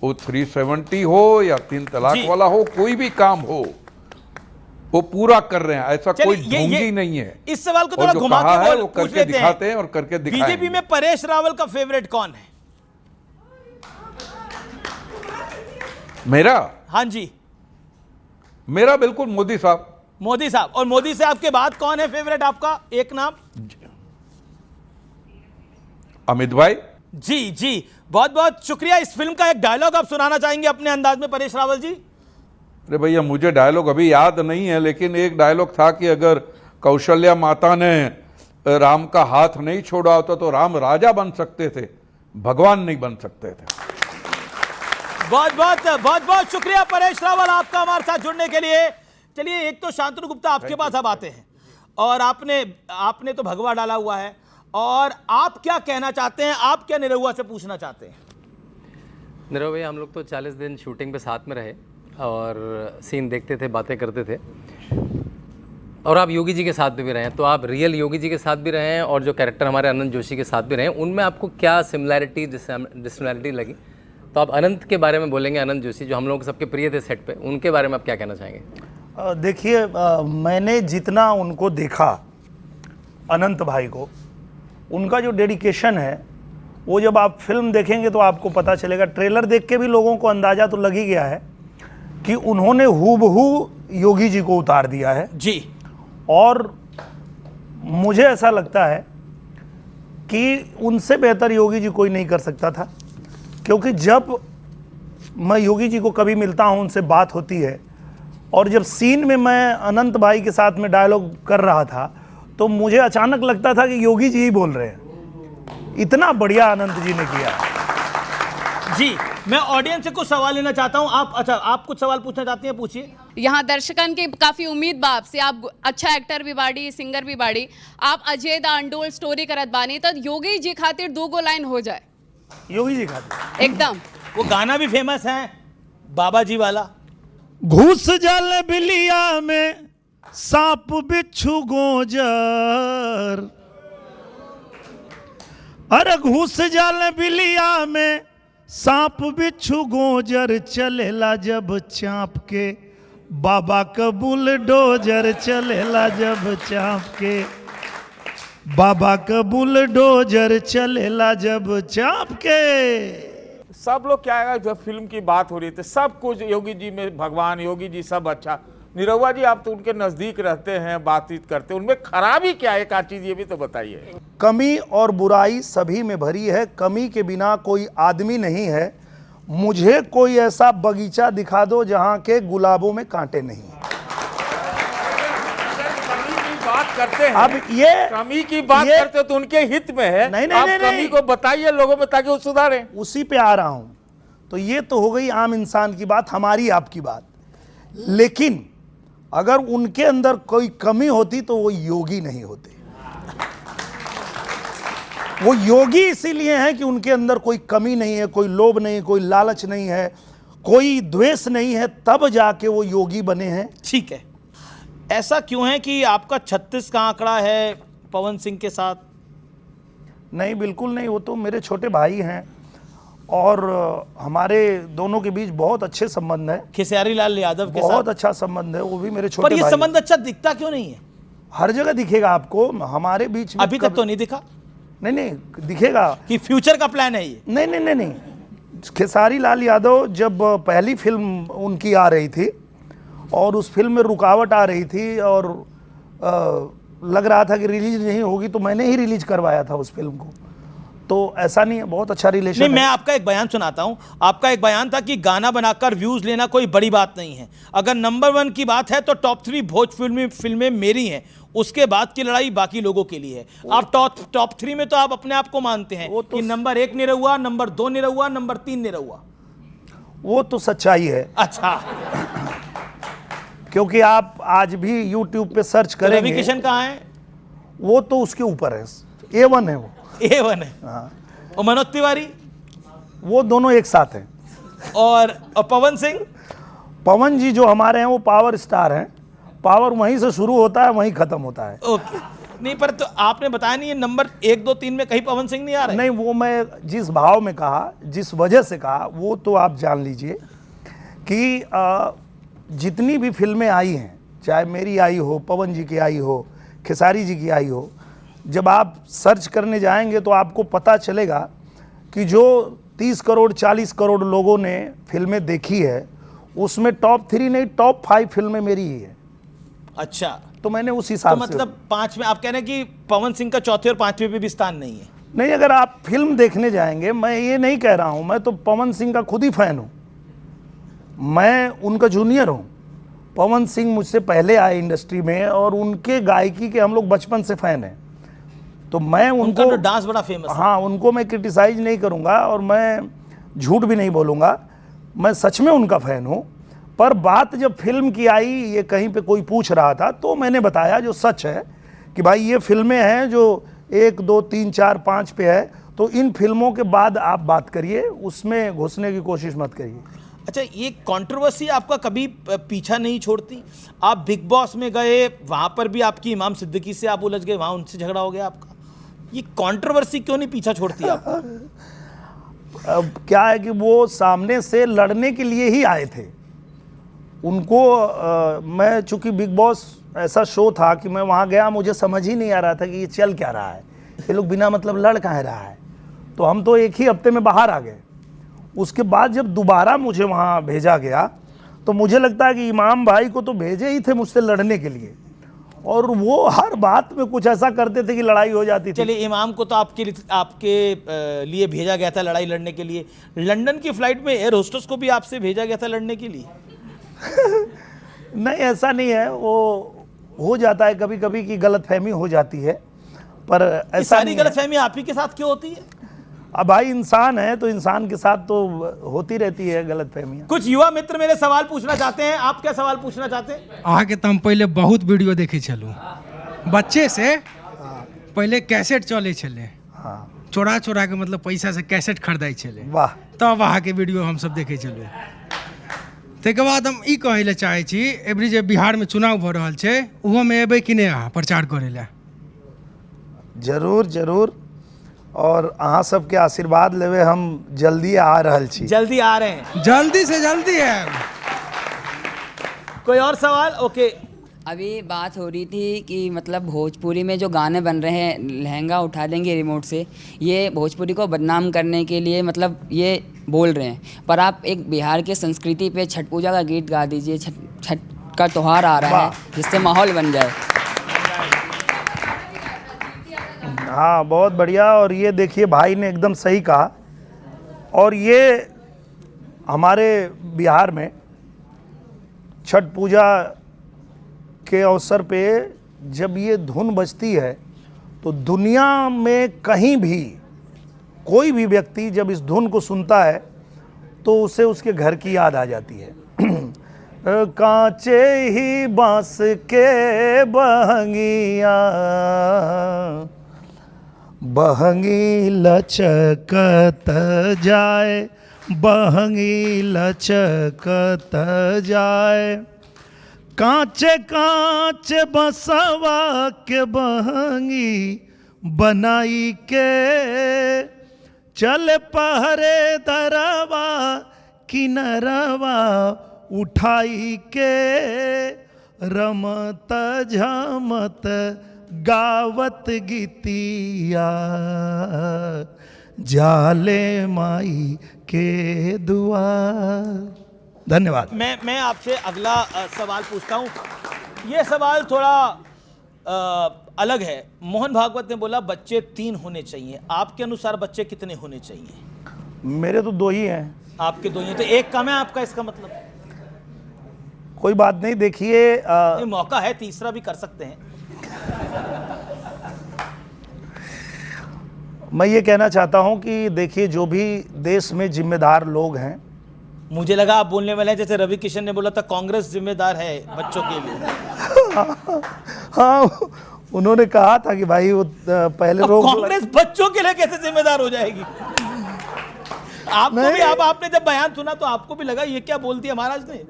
वो 370 हो या 3 तलाक वाला हो, कोई भी काम हो वो पूरा कर रहे हैं। ऐसा कोई ढोंगी नहीं है। इस सवाल को थोड़ा घुमा के वो करके दिखाते हैं और करके दिखाएंगे। बीजेपी में परेश रावल का फेवरेट कौन है? मेरा? हाँ जी, मेरा बिल्कुल मोदी साहब। मोदी साहब। और मोदी साहब के बाद कौन है फेवरेट आपका? एक नाम। अमित भाई जी जी, बहुत बहुत शुक्रिया। इस फिल्म का एक डायलॉग आप सुनाना चाहेंगे अपने अंदाज में परेश रावल जी? अरे भैया, मुझे डायलॉग अभी याद नहीं है, लेकिन एक डायलॉग था कि अगर कौशल्या माता ने राम का हाथ नहीं छोड़ा होता तो राम राजा बन सकते थे, भगवान नहीं बन सकते थे। बहुत शुक्रिया परेश रावल आपका हमारे साथ जुड़ने के लिए। चलिए, एक तो शांतनु गुप्ता आपके पास अब आते हैं, और आपने तो भगवा डाला हुआ है, और आप क्या कहना चाहते हैं? आप क्या निरहुआ से पूछना चाहते हैं? निरहुआ भैया, हम लोग तो 40 दिन शूटिंग पे साथ में रहे और सीन देखते थे, बातें करते थे, और आप योगी जी के साथ भी रहे हैं, तो आप रियल योगी जी के साथ भी रहे हैं और जो कैरेक्टर हमारे अनंत जोशी के साथ भी रहे हैं, उनमें आपको क्या सिमिलैरिटी डिसमिलैरिटी लगी? तो आप अनंत के बारे में बोलेंगे, अनंत जोशी जो हम लोगों के सबके प्रिय थे सेट पे, उनके बारे में आप क्या कहना चाहेंगे? देखिए, मैंने जितना उनको देखा, अनंत भाई को, उनका जो डेडिकेशन है वो जब आप फिल्म देखेंगे तो आपको पता चलेगा। ट्रेलर देख के भी लोगों को अंदाज़ा तो लग ही गया है कि उन्होंने हूबहू योगी जी को उतार दिया है जी। और मुझे ऐसा लगता है कि उनसे बेहतर योगी जी कोई नहीं कर सकता था, क्योंकि जब मैं योगी जी को कभी मिलता हूं, उनसे बात होती है, और जब सीन में मैं अनंत भाई के साथ में डायलॉग कर रहा था तो मुझे अचानक लगता था कि योगी जी ही बोल रहे हैं। इतना बढ़िया अनंत जी ने किया। जी, मैं ऑडियंस से कुछ सवाल लेना चाहता हूं। आप अच्छा, आप कुछ सवाल पूछना चाहती हैं, पूछिए। यहाँ दर्शकन की काफी उम्मीद बा आपसे, आप अच्छा एक्टर भी बाड़ी, सिंगर भी बाड़ी, आप अजय द अनटोल्ड स्टोरी करत बानी, तो योगी जी खातिर 2 लाइन हो जाए। योगी जी खातिर एकदम वो गाना भी फेमस है बाबा जी वाला। घुस जल बिलिया में सांप बिच्छू गोजर, अरे घुस जल बिलिया में सांप बिच्छू गोजर, चलेला जब चाँप के बाबा का बुलडोजर, चलेला जब चाँप के बाबा का बुलडोजर, चलेला जब चाँप के। सब लोग क्या है, जब फिल्म की बात हो रही थी सब कुछ योगी जी में, भगवान योगी जी सब अच्छा। निरहुआ जी आप तो उनके नजदीक रहते हैं, बातचीत करते हैं, उनमें खराबी क्या है, एक आध चीज ये भी तो बताइए। कमी और बुराई सभी में भरी है, कमी के बिना कोई आदमी नहीं है। मुझे कोई ऐसा बगीचा दिखा दो जहां के गुलाबों में कांटे नहीं। कमी की बात करते हैं, अब ये कमी की बात करते हो तो उनके हित में है। नहीं, आप नहीं, कमी नहीं। को बताइए लोगों में ताकि वो सुधारें। उसी पे आ रहा हूं। तो ये तो हो गई आम इंसान की बात, हमारी आपकी बात। लेकिन अगर उनके अंदर कोई कमी होती तो वो योगी नहीं होते। वो योगी इसीलिए हैं कि उनके अंदर कोई कमी नहीं है, कोई लोभ नहीं, कोई लालच नहीं है, कोई द्वेष नहीं है, तब जाके वो योगी बने हैं। ठीक है, ऐसा क्यों है कि आपका 36 का आंकड़ा है पवन सिंह के साथ? नहीं, बिल्कुल नहीं, वो तो मेरे छोटे भाई हैं और हमारे दोनों के बीच बहुत अच्छे संबंध है। खेसारी लाल यादव के बहुत साथ अच्छा संबंध है, वो भी मेरे पर छोटे ये भाई संबंध अच्छा दिखता क्यों नहीं है? हर जगह दिखेगा आपको, हमारे बीच में अभी तक तो नहीं दिखा। नहीं नहीं दिखेगा कि फ्यूचर का प्लान है ये? नहीं नहीं नहीं नहीं। खेसारी लाल यादव जब पहली फिल्म उनकी आ रही थी और उस फिल्म में रुकावट आ रही थी और लग रहा था कि रिलीज नहीं होगी, तो मैंने ही रिलीज करवाया था उस फिल्म को। तो ऐसा नहीं है, बहुत अच्छा रिलेशन नहीं, मैं आपका एक बयान सुनाता हूं। आपका एक बयान था कि गाना बनाकर व्यूज लेना कोई बड़ी बात नहीं है, अगर नंबर 1 की बात है तो टॉप 3 भोजपुरी फिल्में मेरी हैं, उसके बाद की लड़ाई बाकी लोगों के लिए है। आप टॉप 3 में तो आप अपने आप को मानते हैं कि number 1 Nirahua, number 2 Nirahua, number 3 Nirahua. वो तो सच्चाई है। अच्छा, क्योंकि आप आज भी YouTube पे सर्च तो रवि करेंगे, किशन कहाँ है? वो तो उसके ऊपर है, A1 है वो। A1 है। हाँ, और मनोज तिवारी वो दोनों एक साथ हैं। और पवन सिंह? पवन जी जो हमारे हैं वो पावर स्टार हैं, पावर वहीं से शुरू होता है वहीं खत्म होता है। ओके, नहीं पर तो आपने बताया नहीं, ये नंबर 1, 2, 3 में कहीं पवन सिंह नहीं आ रहे? नहीं, वो मैं जिस भाव में कहा, जिस वजह से कहा, वो तो आप जान लीजिए कि जितनी भी फिल्में आई हैं, चाहे मेरी आई हो, पवन जी की आई हो, खेसारी जी की आई हो, जब आप सर्च करने जाएंगे तो आपको पता चलेगा कि जो 30 करोड़ 40 करोड़ लोगों ने फिल्में देखी है, उसमें टॉप 3 नहीं, टॉप 5 फिल्में मेरी ही है। अच्छा, तो मैंने उस तो हिसाब से, मतलब 5 में आप कह रहे हैं कि पवन सिंह का चौथे और 5वें पे भी स्थान नहीं है? नहीं, अगर आप फिल्म देखने जाएंगे, मैं ये नहीं कह रहा हूं, मैं तो पवन सिंह का खुद ही फैन हूं, मैं उनका जूनियर हूं। पवन सिंह मुझसे पहले आए इंडस्ट्री में और उनके गायकी के हम लोग बचपन से फैन हैं। तो मैं उनका उनको तो डांस बड़ा फेमस है। हाँ, उनको मैं क्रिटिसाइज नहीं करूंगा और मैं झूठ भी नहीं बोलूंगा, मैं सच में उनका फैन हूं। पर बात जब फिल्म की आई, ये कहीं पे कोई पूछ रहा था तो मैंने बताया जो सच है कि भाई ये फिल्में हैं जो 1, 2, 3, 4, 5 पे है, तो इन फिल्मों के बाद आप बात करिए, उसमें घुसने की कोशिश मत करिए। अच्छा, ये कंट्रोवर्सी आपका कभी पीछा नहीं छोड़ती? आप बिग बॉस में गए, वहां पर भी आपकी इमाम सिद्दीकी से आप उलझ गए, वहां उनसे झगड़ा हो गया आपका, ये कंट्रोवर्सी क्यों नहीं पीछा छोड़ती आपका? अब क्या है कि वो सामने से लड़ने के लिए ही आए थे। उनको मैं चूंकि बिग बॉस ऐसा शो था कि मैं वहाँ गया, मुझे समझ ही नहीं आ रहा था कि ये चल क्या रहा है, ये लोग बिना मतलब लड़ कहाँ रहा है। तो हम तो एक ही हफ्ते में बाहर आ गए। उसके बाद जब दोबारा मुझे वहाँ भेजा गया तो मुझे लगता है कि इमाम भाई को तो भेजे ही थे मुझसे लड़ने के लिए, और वो हर बात में कुछ ऐसा करते थे कि लड़ाई हो जाती थी। चलिए, इमाम को तो आपके लिए भेजा गया था लड़ाई लड़ने के लिए। लंदन की फ्लाइट में एयर होस्टेस को भी आपसे भेजा गया था लड़ने के लिए? नहीं, ऐसा नहीं है, वो हो जाता है कभी कभी की गलतफहमी हो जाती है, पर ऐसा सारी नहीं है। गलतफहमी आप ही के साथ क्यों होती है? अब भाई इंसान है तो इंसान के साथ तो होती रहती है गलतफहमियां। कुछ युवा मित्र मेरे सवाल पूछना चाहते हैं, आप क्या सवाल पूछना चाहते हैं? आगे तो हम पहले बहुत वीडियो देखे छलू बच्चे से, पहले कैसेट चले छले, चोरा चोरा के मतलब पैसा से कैसेट खरीदाई छले, वाह, तब अहाँ के वीडियो हम सब देखे छलू। तक बाद हम ई कहे ले चाहे छी, एवरी जे बिहार में चुनाव भ रहल छै उहो में एबे कि नहीं अहाँ प्रचार करे ला? जरूर जरूर, और अहाँ सबके आशीर्वाद लेवे हम जल्दी आ रहल छी। जल्दी आ रहे हैं, जल्दी से जल्दी है। कोई और सवाल? ओके, अभी बात हो रही थी कि मतलब भोजपुरी में जो गाने बन रहे हैं, लहंगा उठा देंगे रिमोट से, ये भोजपुरी को बदनाम करने के लिए मतलब ये बोल रहे हैं। पर आप एक बिहार के संस्कृति पे छठ पूजा का गीत गा दीजिए, छठ का त्यौहार आ रहा है, जिससे माहौल बन जाए। हाँ, बहुत बढ़िया। और ये देखिए भाई ने एकदम सही कहा, और ये हमारे बिहार में छठ पूजा के अवसर पे जब ये धुन बजती है तो दुनिया में कहीं भी कोई भी व्यक्ति जब इस धुन को सुनता है तो उसे उसके घर की याद आ जाती है। कांचे ही बांस के बहंगिया, बहंगी लचकत जाए, बहंगी लचकत जाए, कांचे कांचे बसवा के बहंगी बनाई के, चल पहरे दरवा किनरवा उठाई के, रमत झमत गावत गीतिया, जाले माई के दुआर। धन्यवाद। मैं आपसे अगला सवाल पूछता हूँ। ये सवाल थोड़ा अलग है। मोहन भागवत ने बोला बच्चे 3 होने चाहिए, आपके अनुसार बच्चे कितने होने चाहिए? मेरे तो 2 ही हैं। आपके 2 ही हैं, तो एक कम है आपका, इसका मतलब? कोई बात नहीं, देखिए मौका है, तीसरा भी कर सकते हैं। मैं ये कहना चाहता हूं कि देखिए जो भी देश में जिम्मेदार लोग हैं, मुझे लगा आप बोलने वाले हैं जैसे रवि किशन ने बोला था कांग्रेस जिम्मेदार है बच्चों के लिए। हाँ, उन्होंने कहा था कि भाई वो पहले रोक, कांग्रेस बच्चों के लिए कैसे जिम्मेदार हो जाएगी? आपको भी, अब आपने जब बयान सुना तो आपको भी लगा ये क्या बोल दिया महाराज ने?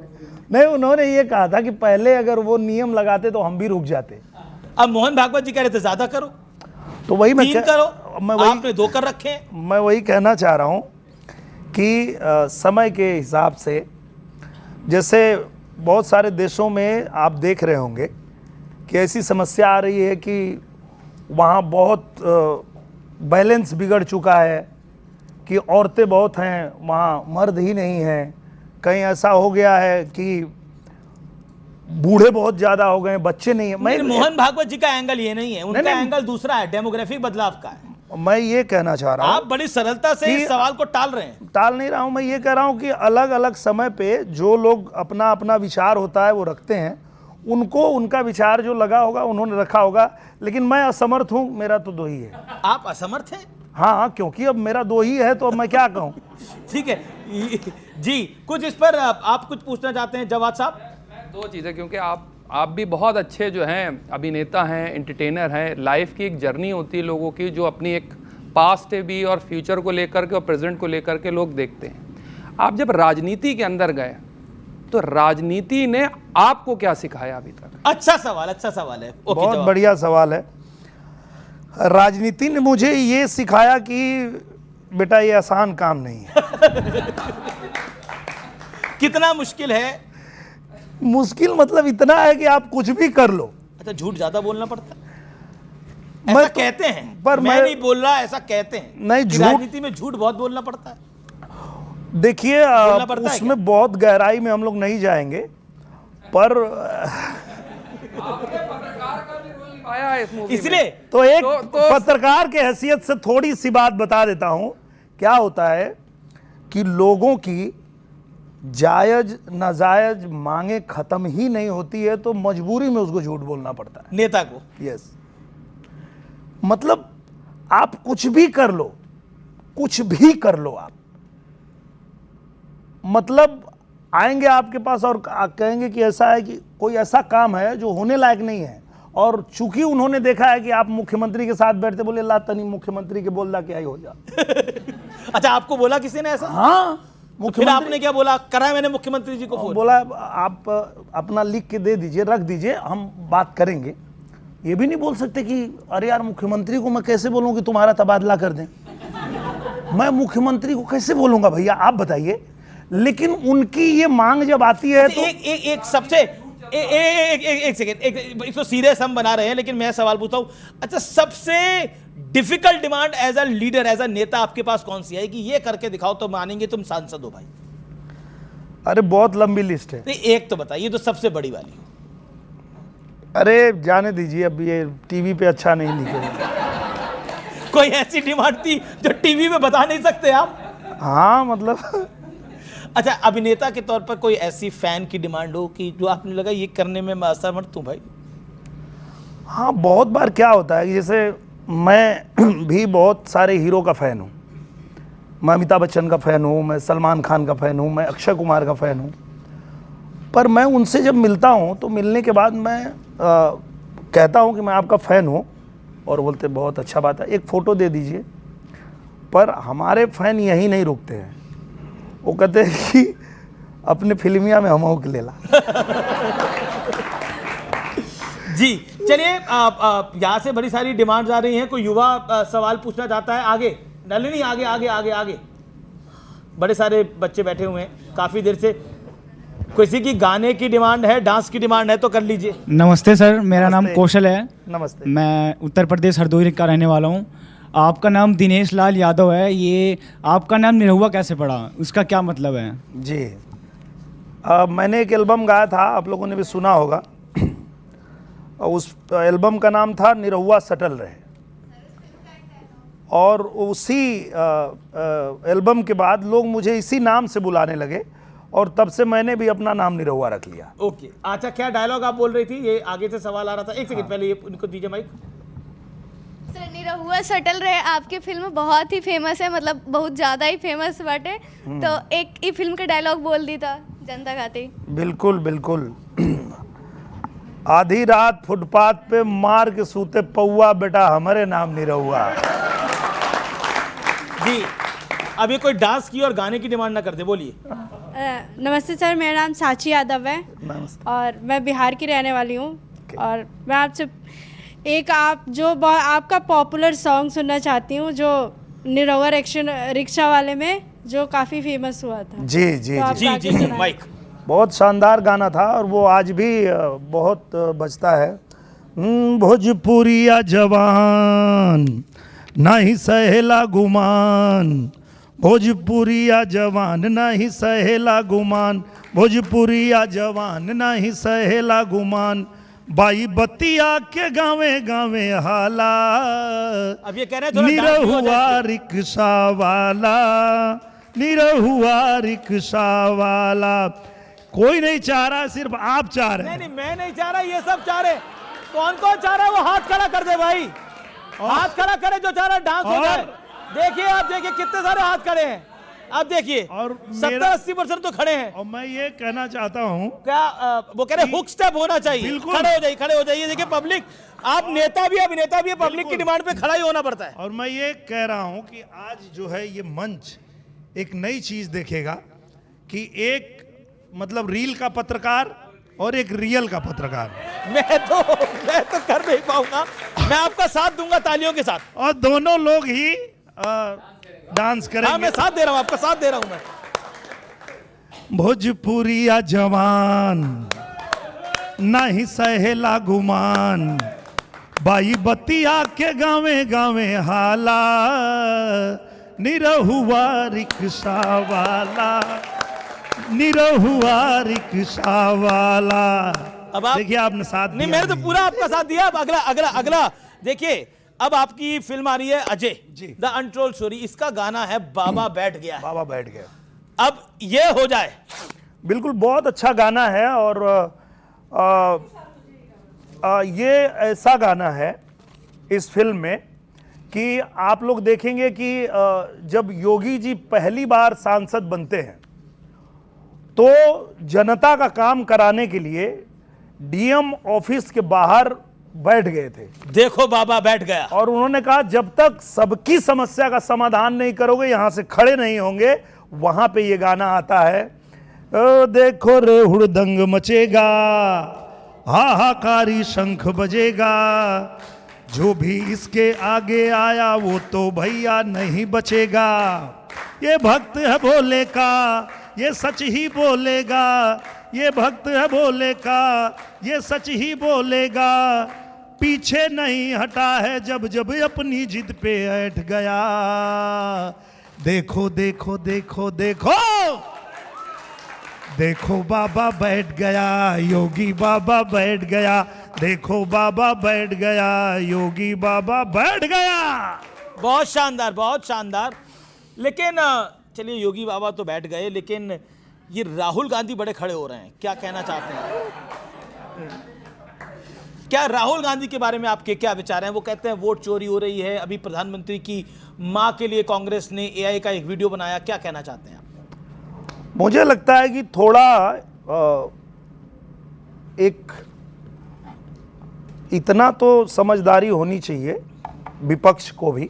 नहीं, उन्होंने ये कहा था कि पहले अगर वो नियम लगाते तो हम भी रुक जाते। अब मोहन भागवत जी कह रहे थे ज्यादा करो, तो वही 3 करो, आपने 2 कर रखे हैं। मैं वही कहना चाह रहा हूं कि समय के हिसाब से, जैसे बहुत सारे देशों में आप देख रहे होंगे कि ऐसी समस्या आ रही है कि वहाँ बहुत बैलेंस बिगड़ चुका है कि औरतें बहुत हैं, वहाँ मर्द ही नहीं हैं। कहीं ऐसा हो गया है कि बूढ़े बहुत ज़्यादा हो गए, बच्चे नहीं हैं। मोहन भागवत जी का एंगल ये नहीं है, उनका एंगल दूसरा है, डेमोग्राफिक बदलाव का है। मैं ये कहना चाह रहा हूँ, आप बड़ी सरलता से इस सवाल को टाल रहे हैं। टाल नहीं रहा हूँ, मैं ये कह रहा हूँ कि अलग अलग समय पे जो लोग अपना अपना विचार होता है वो रखते हैं, उनको उनका विचार जो लगा होगा उन्होंने रखा होगा। लेकिन मैं असमर्थ हूँ, मेरा तो 2 ही है। आप असमर्थ हैं? हाँ, क्योंकि अब मेरा 2 ही है तो अब मैं क्या कहूँ। ठीक है जी, कुछ इस पर आप कुछ पूछना चाहते हैं जवाब साहब? 2 चीज़ें, क्योंकि आप भी बहुत अच्छे जो हैं अभिनेता हैं, एंटरटेनर हैं। लाइफ की एक जर्नी होती है लोगों की, जो अपनी एक पास्ट भी और फ्यूचर को लेकर के और प्रेजेंट को लेकर के लोग देखते हैं। आप जब राजनीति के अंदर गए तो राजनीति ने आपको क्या सिखाया अभी तक? अच्छा सवाल है। बहुत बढ़िया सवाल है। राजनीति ने मुझे ये सिखाया कि बेटा ये आसान काम नहीं है। कितना मुश्किल है? मुश्किल मतलब इतना है कि आप कुछ भी कर लो। अच्छा, झूठ ज्यादा बोलना पड़ता है, ऐसा कहते हैं, पर मैं नहीं बोल रहा, ऐसा कहते हैं। नहीं, राजनीति में झूठ बहुत बोलना पड़ता है। देखिए उसमें बहुत गहराई में हम लोग नहीं जाएंगे, पर इसलिए तो एक पत्रकार के हैसियत से थोड़ी सी बात बता देता हूं। क्या होता है कि लोगों की जायज नाजायज मांगे खत्म ही नहीं होती है, तो मजबूरी में उसको झूठ बोलना पड़ता है नेता को। यस, मतलब आप कुछ भी कर लो, कुछ भी कर लो आप, मतलब आएंगे आपके पास और कहेंगे कि ऐसा है कि कोई ऐसा काम है जो होने लायक नहीं है, और चूंकि उन्होंने देखा है कि आप मुख्यमंत्री के साथ बैठते, बोले ला तनी मुख्यमंत्री के बोल दा क्या ही हो जा। अच्छा, आपको बोला किसी ने ऐसा? हाँ, फिर आपने क्या बोला? करा मैंने मुख्यमंत्री जी को फोन। बोला आप अपना लिख के दे दीजिए, रख दीजिए, हम बात करेंगे। ये भी नहीं बोल सकते कि अरे यार मुख्यमंत्री को मैं कैसे बोलूं कि तुम्हारा तबादला कर दें। मैं मुख्यमंत्री को कैसे बोलूंगा भैया, आप बताइए। लेकिन उनकी ये मांग जब आती है तो एक सबसे एक सेकेंड, एक तो सीरियस हम बना रहे हैं, लेकिन मैं सवाल पूछता हूं। अच्छा, सबसे difficult demand as a leader, as a नेता आपके पास कौन सी है कि ये करके दिखाओ तो मानेंगे तुम सांसद हो भाई? अरे बहुत लंबी लिस्ट है। एक तो बताइए, तो सबसे बड़ी वाली हो। अरे जाने दीजिए, अब ये टीवी पे अच्छा नहीं निकलेगा। कोई ऐसी डिमांड थी जो टीवी में बता नहीं सकते आप? हाँ मतलब अच्छा, अभिनेता के तौर पर कोई ऐसी फैन की डिमांड हो कि जो आपने लगा ये करने में मैं असमर्थ हूं भाई? हाँ, बहुत बार क्या होता है कि जैसे मैं भी बहुत सारे हीरो का फ़ैन हूँ। मैं अमिताभ बच्चन का फ़ैन हूँ, मैं सलमान खान का फ़ैन हूँ, मैं अक्षय कुमार का फ़ैन हूँ। पर मैं उनसे जब मिलता हूँ तो मिलने के बाद मैं कहता हूँ कि मैं आपका फ़ैन हूँ, और बोलते बहुत अच्छा बात है, एक फ़ोटो दे दीजिए। पर हमारे फ़ैन यहीं नहीं रुकते हैं, वो कहते हैं कि अपने फिल्मिया में हम के ले ला। जी चलिए, यहाँ से बड़ी सारी डिमांड्स आ रही हैं। कोई युवा सवाल पूछना चाहता है? आगे नलिनी, आगे आगे आगे आगे। बड़े सारे बच्चे बैठे हुए हैं काफ़ी देर से। किसी की गाने की डिमांड है, डांस की डिमांड है तो कर लीजिए। नमस्ते सर, मेरा नाम कौशल है। नमस्ते। मैं उत्तर प्रदेश हरदोई का रहने वाला हूँ। आपका नाम दिनेश लाल यादव है, ये आपका नाम निरहुआ कैसे पड़ा, उसका क्या मतलब है? जी, मैंने एक एल्बम गाया था, आप लोगों ने भी सुना होगा। उस एल्बम का नाम था निरहुआ सटल रहे, और उसी एल्बम के बाद लोग मुझे इसी नाम से बुलाने लगे, और तब से मैंने भी अपना नाम निरहुआ रख लिया। ओके, अच्छा, क्या डायलॉग आप बोल रही थी? ये आगे से सवाल आ रहा था। एक सेकंड पहले ये उनको दीजिए माइक। सर, निरहुआ सटल रहे आपकी फिल्म बहुत ही फेमस है, मतलब बहुत ज़्यादा ही फेमस बाटे, तो एक ई फिल्म का डायलॉग बोल दी था जनता खाती। बिल्कुल बिल्कुल। आधी रात फुटपाथ पे मार के सूते पौआ, बेटा हमारे नाम निरहुआ। जी, अब ये कोई डांस की और गाने की डिमांड ना कर दे, बोलिए। नमस्ते सर, मेरा नाम साची यादव है और मैं बिहार की रहने वाली हूँ। और मैं आपसे एक आपका पॉपुलर सॉन्ग सुनना चाहती हूँ, जो निरहुआ रिक्शा वाले में जो काफ़ी फेमस हुआ था। जी जी तो जी जी, माइक। बहुत शानदार गाना था, और वो आज भी बहुत बजता है। भोजपुरिया जवान नहीं सहेला गुमान, भोजपुरिया जवान नहीं सहेला गुमान, भोजपुरिया जवान नहीं सहेला गुमान, बाई बतिया के गावे गावे हाला, अब ये कह रहे हैं थोड़ा डांस भी हो निरहुआ जाए। रिक्शा वाला, निरहुआ रिक्शा वाला। कोई नहीं चाह रहा, सिर्फ आप चाह रहे हैं। नहीं, मैं नहीं चाह रहा, ये सब चाह रहे। कौन कौन चाह रहा है वो हाथ खड़ा कर दे भाई, हाथ खड़ा करे जो चाह रहा है डांस हो जाए। देखिए, आप देखिए कितने सारे हाथ खड़े हैं, आप देखिए, और 70-80% तो खड़े हैं। और मैं ये कहना चाहता हूँ, क्या वो कह रहे हुक स्टेप होना चाहिए। बिल्कुल। खड़े हो जाइए, खड़े हो जाइए। देखिए पब्लिक, आप नेता भी अभिनेता भी है, पब्लिक की डिमांड पे खड़ा ही होना पड़ता है। और मैं ये कह रहा हूँ कि आज जो है ये मंच एक नई चीज देखेगा कि एक मतलब रील का पत्रकार और एक रियल का पत्रकार। मैं तो कर नहीं पाऊंगा, मैं आपका साथ दूंगा तालियों के साथ, और दोनों लोग ही डांस करेंगे। हाँ, मैं साथ दे रहा हूँ, आपका साथ दे रहा हूँ मैं। भोजपुरिया जवान नहीं सहेला गुमान, बाई बतिया के गावे गावे हाला, निरहुआ रिक्शा वाला, निरहुआ रिक्शा वाला। अब आप देखिए, आपने साथ नहीं, मैंने तो पूरा आपका साथ दिया। अब अगला अगला अगला देखिए, अब आपकी फिल्म आ रही है अजय द अनटोल्ड स्टोरी। इसका गाना है बाबा बैठ गया। बाबा बैठ गया। अब ये हो जाए। बिल्कुल, बहुत अच्छा गाना है, और ये ऐसा गाना है इस फिल्म में कि आप लोग देखेंगे कि जब योगी जी पहली बार सांसद बनते हैं तो जनता का काम कराने के लिए डीएम ऑफिस के बाहर बैठ गए थे। देखो बाबा बैठ गया। और उन्होंने कहा जब तक सबकी समस्या का समाधान नहीं करोगे, यहां से खड़े नहीं होंगे। वहां पे ये गाना आता है, ओ देखो रे हुड़दंग मचेगा, हाहाकारी शंख बजेगा, जो भी इसके आगे आया वो तो भैया नहीं बचेगा। ये भक्त है भोले का, ये सच ही बोलेगा, ये भक्त है भोले का, ये सच ही बोलेगा, पीछे नहीं हटा है जब जब अपनी जिद पे बैठ गया। देखो देखो देखो देखो देखो बाबा बैठ गया, योगी बाबा बैठ गया, देखो बाबा बैठ गया, योगी बाबा बैठ गया। बहुत शानदार, बहुत शानदार। लेकिन चलिए योगी बाबा तो बैठ गए, लेकिन ये राहुल गांधी बड़े खड़े हो रहे हैं, क्या कहना चाहते हैं? क्या राहुल गांधी के बारे में आपके क्या विचार हैं? वो कहते हैं वोट चोरी हो रही है। अभी प्रधानमंत्री की मां के लिए कांग्रेस ने एआई का एक वीडियो बनाया, क्या कहना चाहते हैं आप? मुझे लगता है कि थोड़ा एक इतना तो समझदारी होनी चाहिए विपक्ष को भी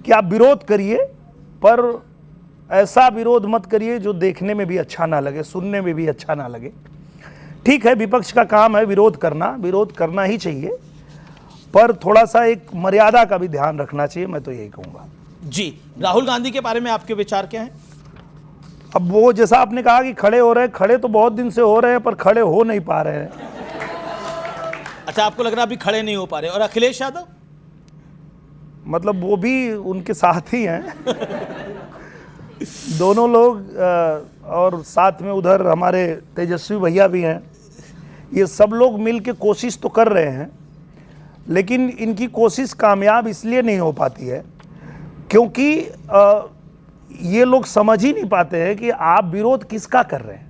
कि आप विरोध करिए, पर ऐसा विरोध मत करिए जो देखने में भी अच्छा ना लगे, सुनने में भी अच्छा ना लगे। ठीक है, विपक्ष का काम है विरोध करना ही चाहिए, पर थोड़ा सा एक मर्यादा का भी ध्यान रखना चाहिए, मैं तो यही कहूँगा। जी, राहुल गांधी के बारे में आपके विचार क्या हैं? अब वो जैसा आपने कहा कि खड़े हो रहे हैं, खड़े तो बहुत दिन से हो रहे हैं, पर खड़े हो नहीं पा रहे हैं। अच्छा, आपको लग रहा है अभी खड़े नहीं हो पा रहे। और अखिलेश यादव? मतलब वो भी उनके साथ ही हैं दोनों लोग, और साथ में उधर हमारे तेजस्वी भैया भी हैं। ये सब लोग मिल के कोशिश तो कर रहे हैं, लेकिन इनकी कोशिश कामयाब इसलिए नहीं हो पाती है क्योंकि ये लोग समझ ही नहीं पाते हैं कि आप विरोध किसका कर रहे हैं।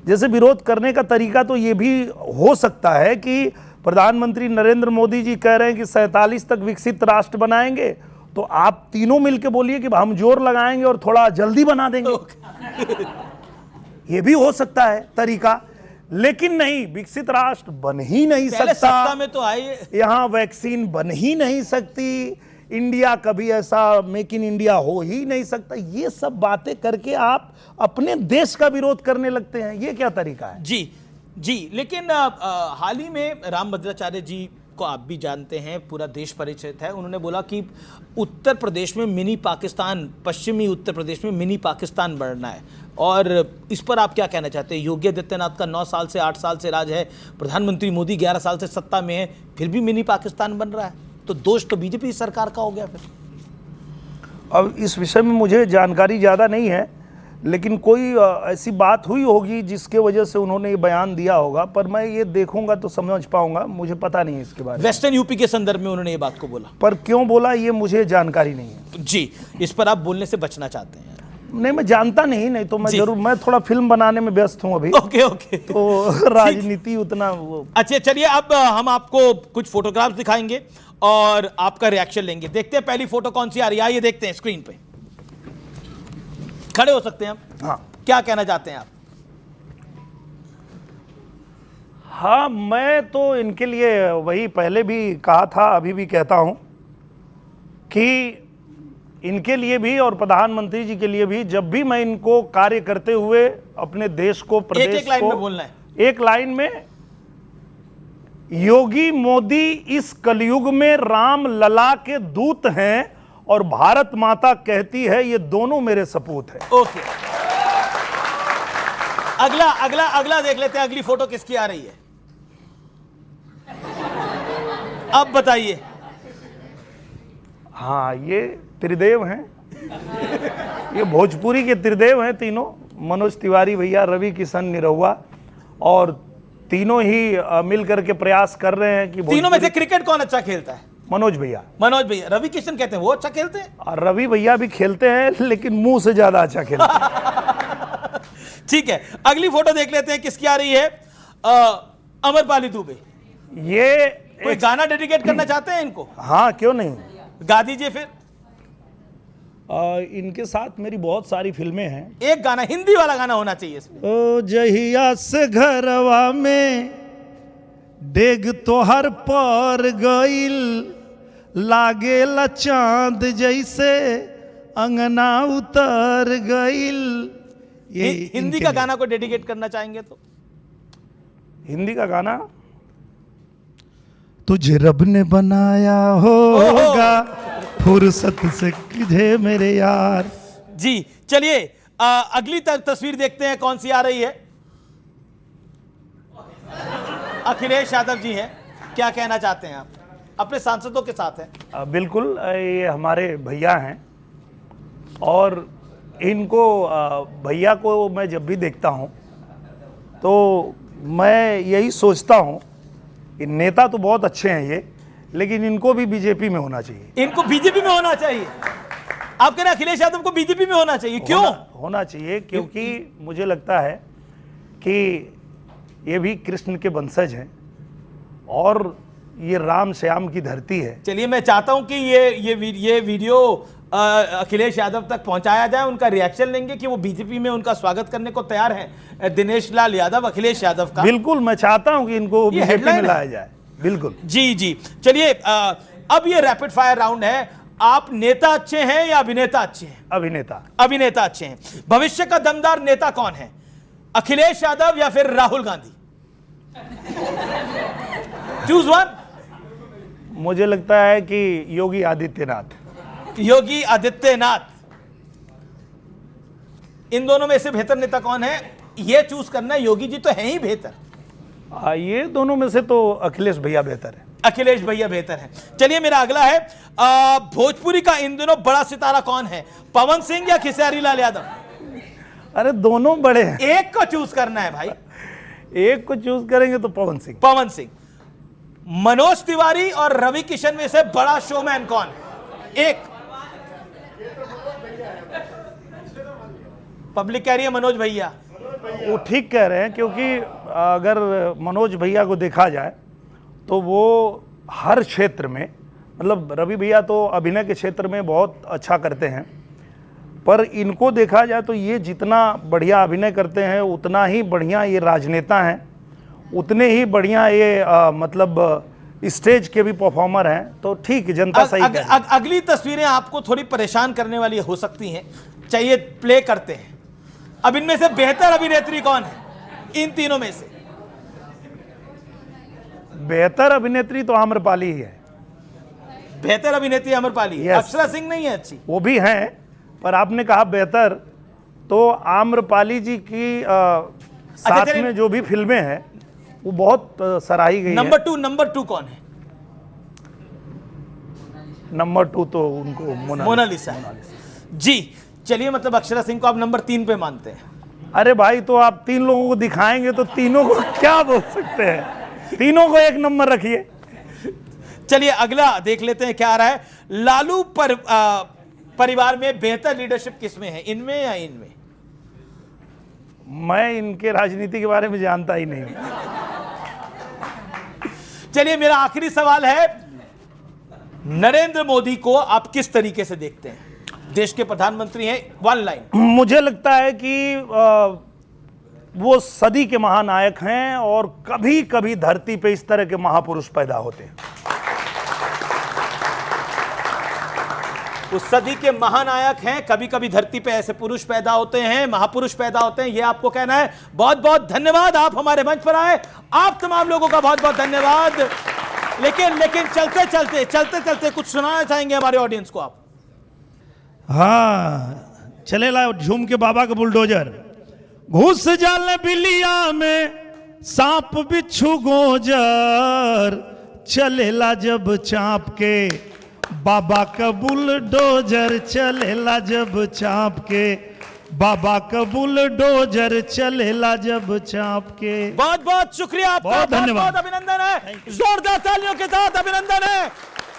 जैसे विरोध करने का तरीका तो ये भी हो सकता है कि प्रधानमंत्री नरेंद्र मोदी जी कह रहे हैं कि 47 तक विकसित राष्ट्र बनाएंगे, तो आप तीनों मिलके बोलिए कि हम जोर लगाएंगे और थोड़ा जल्दी बना देंगे। ये भी हो सकता है तरीका, लेकिन नहीं, विकसित राष्ट्र बन ही नहीं सकता। सत्ता में तो आए, यहाँ वैक्सीन बन ही नहीं सकती, इंडिया कभी ऐसा मेक इन इंडिया हो ही नहीं सकता। ये सब बातें करके आप अपने देश का विरोध करने लगते हैं, ये क्या तरीका है? जी, लेकिन हाल ही में रामभद्राचार्य जी को आप भी जानते हैं, पूरा देश परिचित है। उन्होंने बोला कि उत्तर प्रदेश में मिनी पाकिस्तान, पश्चिमी उत्तर प्रदेश में मिनी पाकिस्तान बढ़ना है, और इस पर आप क्या कहना चाहते हैं? योगी आदित्यनाथ का 9 साल से 8 साल से राज है, प्रधानमंत्री मोदी 11 साल से सत्ता में है, फिर भी मिनी पाकिस्तान बन रहा है, तो दोष तो बीजेपी सरकार का हो गया फिर। अब इस विषय में मुझे जानकारी ज़्यादा नहीं है, लेकिन कोई ऐसी बात हुई होगी जिसके वजह से उन्होंने ये बयान दिया होगा, पर मैं ये देखूंगा तो समझ पाऊंगा, मुझे पता नहीं है इसके बारे में। वेस्टर्न यूपी के संदर्भ में उन्होंने ये बात को बोला, पर क्यों बोला ये मुझे जानकारी नहीं है। जी, इस पर आप बोलने से बचना चाहते हैं? नहीं, मैं जानता नहीं तो मैं जरूर, मैं थोड़ा फिल्म बनाने में व्यस्त हूँ अभी। ओके तो राजनीति उतना वो। अच्छा, चलिए अब हम आपको कुछ फोटोग्राफ्स दिखाएंगे और आपका रिएक्शन लेंगे। देखते हैं पहली फोटो कौन सी आ रही है, ये देखते हैं स्क्रीन पे। खड़े हो सकते हैं आप? हाँ, क्या कहना चाहते हैं आप? हाँ, मैं तो इनके लिए वही पहले भी कहा था, अभी भी कहता हूं कि इनके लिए भी और प्रधानमंत्री जी के लिए भी, जब भी मैं इनको कार्य करते हुए अपने देश को, प्रदेश एक लाइन को, में बोलना है, एक लाइन में, योगी मोदी इस कलयुग में राम लला के दूत हैं और भारत माता कहती है ये दोनों मेरे सपूत हैं। ओके, अगला देख लेते हैं, अगली फोटो किसकी आ रही है, अब बताइए। हाँ, ये त्रिदेव हैं ये भोजपुरी के त्रिदेव हैं तीनों, मनोज तिवारी भैया, रवि किशन निरहुआ, और तीनों ही मिल करके प्रयास कर रहे हैं कि तीनों में से क्रिकेट कौन अच्छा खेलता है? मनोज भैया। रवि किशन कहते हैं वो अच्छा खेलते हैं, और रवि भैया भी खेलते हैं, लेकिन मुंह से ज्यादा अच्छा खेलते हैं। ठीक है, अगली फोटो देख लेते हैं किसकी आ रही है। अमरपाली दुबे। ये कोई गाना डेडिकेट करना चाहते हैं इनको? हाँ, क्यों नहीं। गा दीजिए फिर। इनके साथ मेरी बहुत सारी फिल्में हैं। एक गाना, हिंदी वाला गाना होना चाहिए इसमें। ओ जहिया से घरवा में डेग तोहर पर गइल, लागेला चांद जैसे अंगना उतर गइल। ये हिंदी का गाना को डेडिकेट करना चाहेंगे तो? हिंदी का गाना, तुझे रब ने बनाया होगा फुर्सत से तुझे मेरे यार। जी चलिए अगली तस्वीर देखते हैं, कौन सी आ रही है। अखिलेश यादव जी हैं, क्या कहना चाहते हैं आप? अपने सांसदों के साथ हैं। बिल्कुल, ये हमारे भैया हैं और इनको भैया को मैं जब भी देखता हूं तो मैं यही सोचता हूं कि नेता तो बहुत अच्छे हैं ये, लेकिन इनको भी बीजेपी में होना चाहिए। इनको बीजेपी में होना चाहिए? आप कह रहे हैं अखिलेश यादव को बीजेपी में होना चाहिए, क्यों? होना चाहिए क्योंकि मुझे लगता है कि ये भी कृष्ण के वंशज हैं और ये राम श्याम की धरती है। चलिए मैं चाहता हूं कि ये वीडियो अखिलेश यादव तक पहुंचाया जाए, उनका रिएक्शन लेंगे कि वो बीजेपी में उनका स्वागत करने को तैयार हैं दिनेश लाल यादव, अखिलेश यादव का। बिल्कुल, मैं चाहता हूं कि इनको बीजेपी में लाया जाए। बिल्कुल जी जी। चलिए अब ये रैपिड फायर राउंड है। आप नेता अच्छे हैं या अभिनेता अच्छे हैं? अभिनेता। अभिनेता अच्छे हैं। भविष्य का दमदार नेता कौन है, अखिलेश यादव या फिर राहुल गांधी? Choose one. मुझे लगता है कि योगी आदित्यनाथ। योगी आदित्यनाथ। इन दोनों में से बेहतर नेता कौन है, ये चूज करना है। योगी जी तो है ही बेहतर। ये दोनों में से तो अखिलेश भैया बेहतर है। अखिलेश भैया बेहतर है। चलिए मेरा अगला है, भोजपुरी का इन दिनों बड़ा सितारा कौन है, पवन सिंह या खेसारी लाल यादव? अरे दोनों बड़े हैं, एक को चूज करना है भाई। एक को चूज करेंगे तो पवन सिंह। पवन सिंह। मनोज तिवारी और रवि किशन में से बड़ा शोमैन कौन है? एक। पब्लिक कह रही है मनोज भैया। वो ठीक कह रहे हैं, क्योंकि अगर मनोज भैया को देखा जाए तो वो हर क्षेत्र में, मतलब रवि भैया तो अभिनय के क्षेत्र में बहुत अच्छा करते हैं, पर इनको देखा जाए तो ये जितना बढ़िया अभिनय करते हैं उतना ही बढ़िया ये राजनेता हैं, उतने ही बढ़िया ये मतलब स्टेज के भी परफॉर्मर हैं। तो ठीक, जनता सही कह रही है। अगली तस्वीरें आपको थोड़ी परेशान करने वाली हो सकती हैं, चाहिए प्ले करते हैं। अब इनमें से बेहतर अभिनेत्री कौन है, इन तीनों में से? बेहतर अभिनेत्री तो आम्रपाली ही है। बेहतर अभिनेत्री आम्रपाली है। अक्षरा सिंह नहीं है अच्छी? वो भी हैं, पर आपने कहा बेहतर, तो आम्रपाली जी की साथ में जो भी फिल्में हैं वो बहुत सराही गई है। नंबर टू कौन है? नंबर 2 तो उनको मोनालिसा है। जी चलिए, मतलब अक्षरा सिंह को आप नंबर 3 पे मानते हैं? अरे भाई, तो आप 3 लोगों को दिखाएंगे तो तीनों को क्या बोल सकते हैं, तीनों को एक नंबर रखिए। चलिए अगला देख लेते हैं क्या आ रहा है। लालू परिवार में बेहतर लीडरशिप किसमें है, इनमें या इनमें? मैं इनके राजनीति के बारे में जानता ही नहीं। चलिए मेरा आखिरी सवाल है, नरेंद्र मोदी को आप किस तरीके से देखते हैं? देश के प्रधानमंत्री हैं, वन लाइन। मुझे लगता है कि वो सदी के महानायक हैं और कभी कभी धरती पे इस तरह के महापुरुष पैदा होते हैं। उस सदी के महानायक हैं, कभी कभी धरती पे ऐसे पुरुष पैदा होते हैं, महापुरुष पैदा होते हैं, ये आपको कहना है। बहुत बहुत धन्यवाद, आप हमारे मंच पर आए। आप तमाम लोगों का बहुत बहुत धन्यवाद। लेकिन चलते चलते कुछ सुनाना चाहेंगे हमारे ऑडियंस को आप? हाँ, चले ला झूम के बाबा का बुलडोजर। घुस जाले बिलिया में सांप बिच्छू गोजर, चलेला जब चाप के बाबा का बुलडोजर, चलेला जब चाप के बाबा का बुलडोजर, चलेला जब चाप के। बहुत बहुत शुक्रिया आपका, बहुत धन्यवाद, बहुत अभिनंदन है, जोरदार तालियों के साथ अभिनंदन है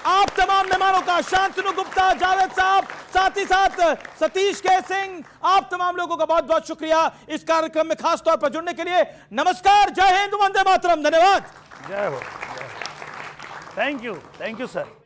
आप तमाम मेहमानों का। शांतनु गुप्ता, जावेद साहब, साथ ही साथ सतीश के सिंह, आप तमाम लोगों का बहुत बहुत शुक्रिया इस कार्यक्रम में खास तौर पर जुड़ने के लिए। नमस्कार, जय हिंद, वंदे मातरम, धन्यवाद। जय हो। Thank you sir.